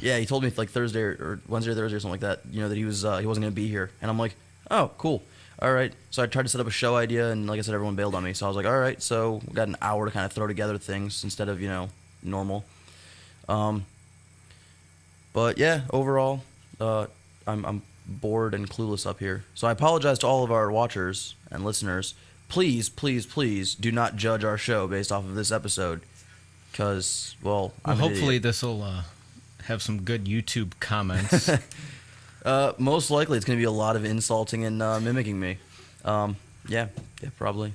Yeah, he told me like Thursday or Wednesday or Thursday or something like that. That he wasn't gonna be here, and I'm like, oh, cool, all right. So I tried to set up a show idea, and like I said, everyone bailed on me. So I was like, all right, so we got an hour to kind of throw together things instead of normal. But yeah, overall, I'm bored and clueless up here. So I apologize to all of our watchers and listeners. Please, please, please do not judge our show based off of this episode, because I'm hopefully this will have some good YouTube comments. Most likely it's going to be a lot of insulting and mimicking me. Yeah, probably.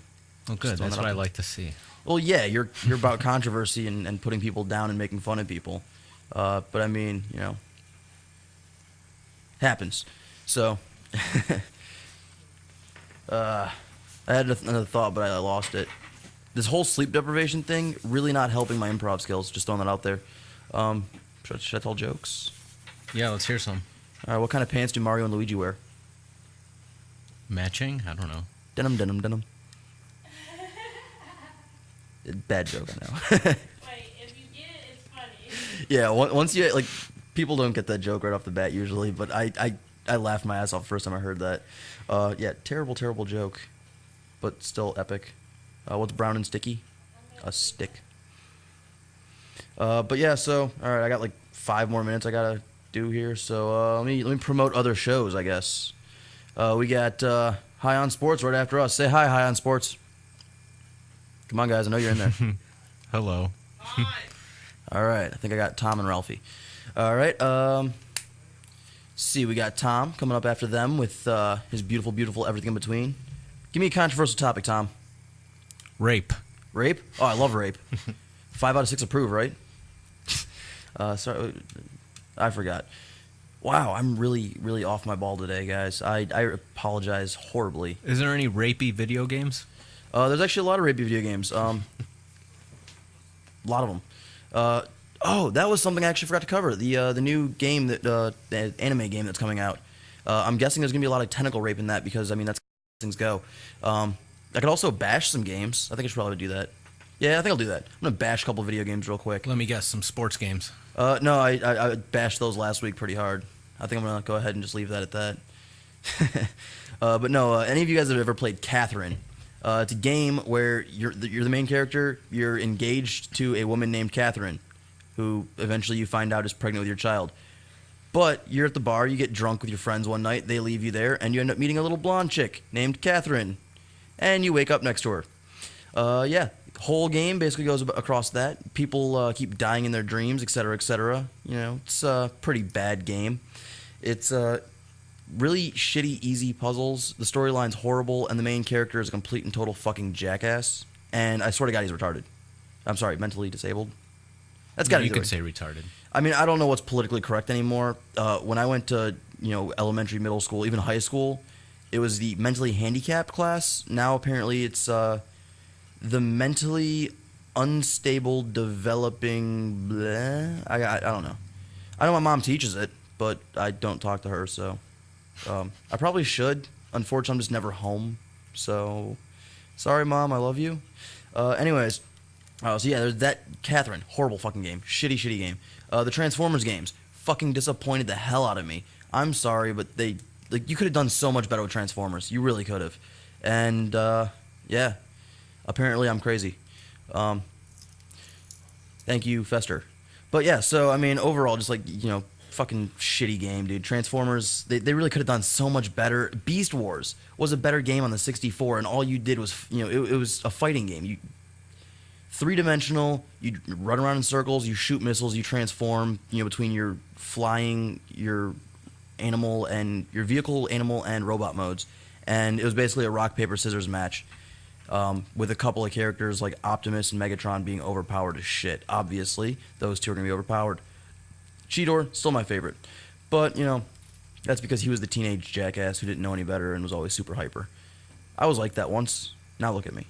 Oh, good. That's what I like to see. Well, yeah, you're about controversy and putting people down and making fun of people. But I mean, happens. So, I had another thought, but I lost it. This whole sleep deprivation thing really not helping my improv skills. Just throwing that out there. Should I tell jokes? Yeah, let's hear some. All right, what kind of pants do Mario and Luigi wear? Matching? I don't know. Denim, denim, denim. Bad joke, I know. Wait, if you get it, it's funny. Yeah, once you people don't get that joke right off the bat usually, but I laughed my ass off the first time I heard that. Yeah, terrible joke, but still epic. What's brown and sticky? A stick. But yeah, so all right, I got like 5 more minutes I gotta do here. So let me promote other shows, I guess. We got High on Sports right after us. Say hi, High on Sports. Come on, guys, I know you're in there. Hello. Hi. All right, I think I got Tom and Ralphie. All right, see, we got Tom coming up after them with his beautiful everything in between. Give me a controversial topic, Tom. Rape. Rape? Oh, I love rape. 5 out of 6 approve, right? Sorry, I forgot. Wow, I'm really off my ball today, guys. I apologize horribly. Is there any rapey video games? There's actually a lot of rapey video games. A lot of them. Oh, that was something I actually forgot to cover. The new game the anime game that's coming out. I'm guessing there's gonna be a lot of tentacle rape in that because I mean that's how things go. I could also bash some games. I think I should probably do that. Yeah, I think I'll do that. I'm gonna bash a couple video games real quick. Let me guess, some sports games. No, I bashed those last week pretty hard. I think I'm gonna go ahead and just leave that at that. But no, any of you guys that have ever played Catherine? It's a game where you're the main character. You're engaged to a woman named Catherine, who eventually you find out is pregnant with your child. But you're at the bar, you get drunk with your friends one night, they leave you there, and you end up meeting a little blonde chick named Catherine. And you wake up next to her. Yeah, whole game basically goes across that. People keep dying in their dreams, etc., etc. It's a pretty bad game. It's really shitty, easy puzzles. The storyline's horrible, and the main character is a complete and total fucking jackass. And I swear to God, he's retarded. I'm sorry, mentally disabled. That's gotta be You the could right. say retarded. I mean, I don't know what's politically correct anymore. When I went to, elementary, middle school, even high school, it was the mentally handicapped class. Now apparently it's the mentally unstable developing. Bleh. I don't know. I know my mom teaches it, but I don't talk to her, so I probably should. Unfortunately, I'm just never home. So sorry, Mom. I love you. Anyways. So yeah, there's that Catherine, horrible fucking game, shitty game. The Transformers games, fucking disappointed the hell out of me. I'm sorry, but you could have done so much better with Transformers. You really could have. And yeah, Apparently, I'm crazy. Thank you, Fester. But yeah, so I mean, overall, just like, fucking shitty game, dude. Transformers, they really could have done so much better. Beast Wars was a better game on the 64, and all you did was, it was a fighting game. You three-dimensional, you run around in circles, you shoot missiles, you transform, between your flying, your animal, and your vehicle, animal, and robot modes. And it was basically a rock, paper, scissors match. With a couple of characters like Optimus and Megatron being overpowered as shit. Obviously, those two are going to be overpowered. Cheetor, still my favorite. But, that's because he was the teenage jackass who didn't know any better and was always super hyper. I was like that once. Now look at me.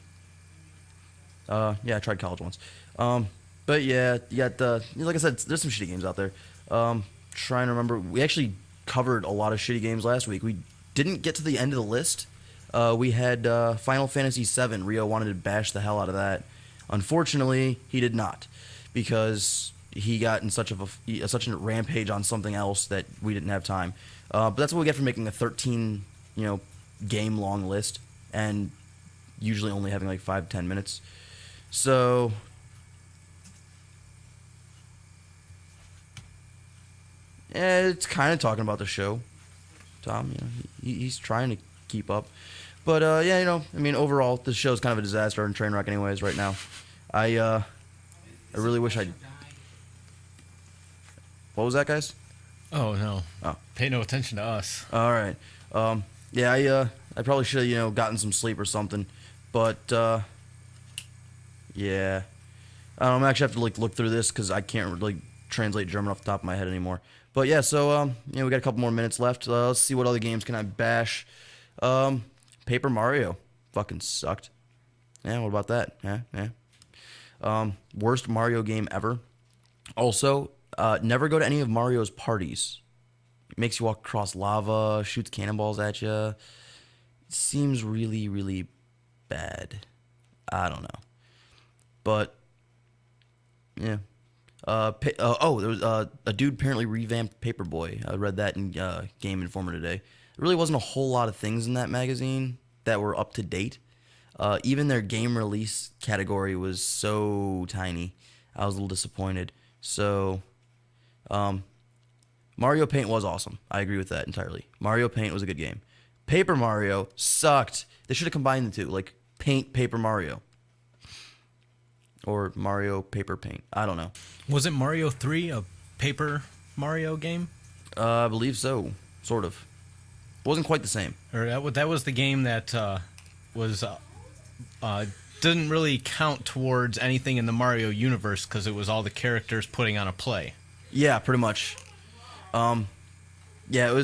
Yeah, I tried college once. But yeah, you got like I said, there's some shitty games out there. Trying to remember, we actually covered a lot of shitty games last week. We didn't get to the end of the list. We had Final Fantasy VII. Rio wanted to bash the hell out of that. Unfortunately, he did not, because he got in such a rampage on something else that we didn't have time. But that's what we get for making a 13, game long list, and usually only having like 5-10 minutes. So yeah, it's kind of talking about the show. Tom, he's trying to keep up. But yeah, I mean, overall, this show's kind of a disaster and train wreck anyways right now. I really wish I'd... What was that, guys? Oh, no. Oh. Pay no attention to us. All right. Yeah, I probably should have, gotten some sleep or something. But, yeah. I'm actually have to, look through this because I can't really translate German off the top of my head anymore. But, yeah, so, we got a couple more minutes left. Let's see what other games can I bash. Paper Mario. Fucking sucked. Yeah, what about that? Yeah. Worst Mario game ever. Also, never go to any of Mario's parties. It makes you walk across lava, shoots cannonballs at you. Seems really, really bad. I don't know. But, yeah. There was a dude apparently revamped Paperboy. I read that in Game Informer today. There really wasn't a whole lot of things in that magazine that were up to date. Even their game release category was so tiny. I was a little disappointed. So, Mario Paint was awesome. I agree with that entirely. Mario Paint was a good game. Paper Mario sucked. They should have combined the two, like Paint Paper Mario. Or Mario Paper Paint. I don't know. Was it Mario 3 a Paper Mario game? I believe so. Sort of. Wasn't quite the same. Or that was the game that was didn't really count towards anything in the Mario universe because it was all the characters putting on a play. Yeah, pretty much. Yeah,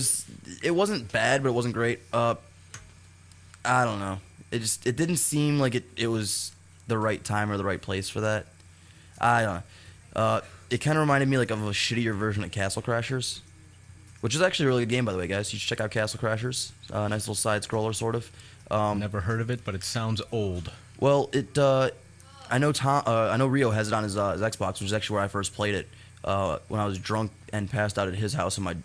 it wasn't bad, but it wasn't great. I don't know. It didn't seem like it was the right time or the right place for that. I don't know. It kind of reminded me of a shittier version of Castle Crashers, which is actually a really good game, by the way, guys. You should check out Castle Crashers. Nice little side scroller, sort of. Never heard of it, but it sounds old. Well, I know Rio has it on his Xbox, which is actually where I first played it. When I was drunk and passed out at his house in my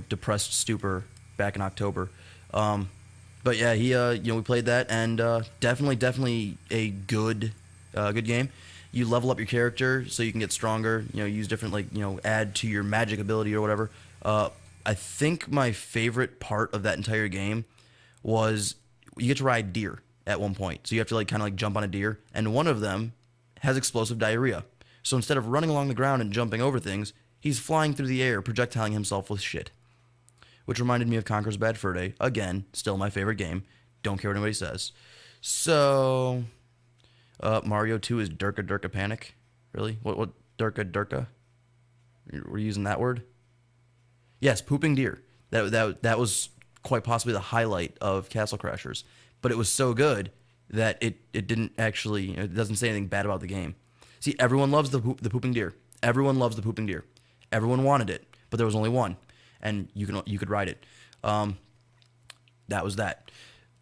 depressed stupor back in October. But yeah, we played that, and definitely a good game. You level up your character so you can get stronger. Use different add to your magic ability or whatever. I think my favorite part of that entire game was you get to ride deer at one point. So you have to kind of jump on a deer, and one of them has explosive diarrhea. So instead of running along the ground and jumping over things, he's flying through the air, projectiling himself with shit. Which reminded me of Conker's Bad Fur Day. Again, still my favorite game. Don't care what anybody says. So, Mario 2 is Durka Durka Panic. Really? What Durka Durka? We're using that word? Yes, pooping deer. That was quite possibly the highlight of Castle Crashers. But it was so good that it didn't actually, it doesn't say anything bad about the game. See, everyone loves the pooping deer. Everyone loves the pooping deer. Everyone wanted it, but there was only one, and you could ride it. That was that.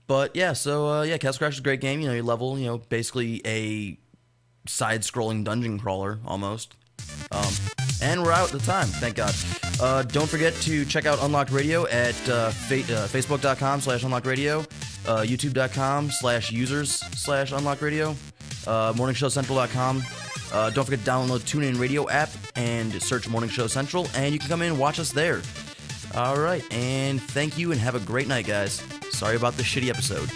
But yeah, so Castle Crash is a great game. You level, basically a side-scrolling dungeon crawler almost. And we're out of time, thank God. Don't forget to check out Unlocked Radio at facebook.com/unlockedradio, youtube.com/users/unlockedradio. morningshowcentral.com. Don't forget to download the TuneIn Radio app and search Morning Show Central, and you can come in and watch us there. All right, and thank you, and have a great night, guys. Sorry about the shitty episode.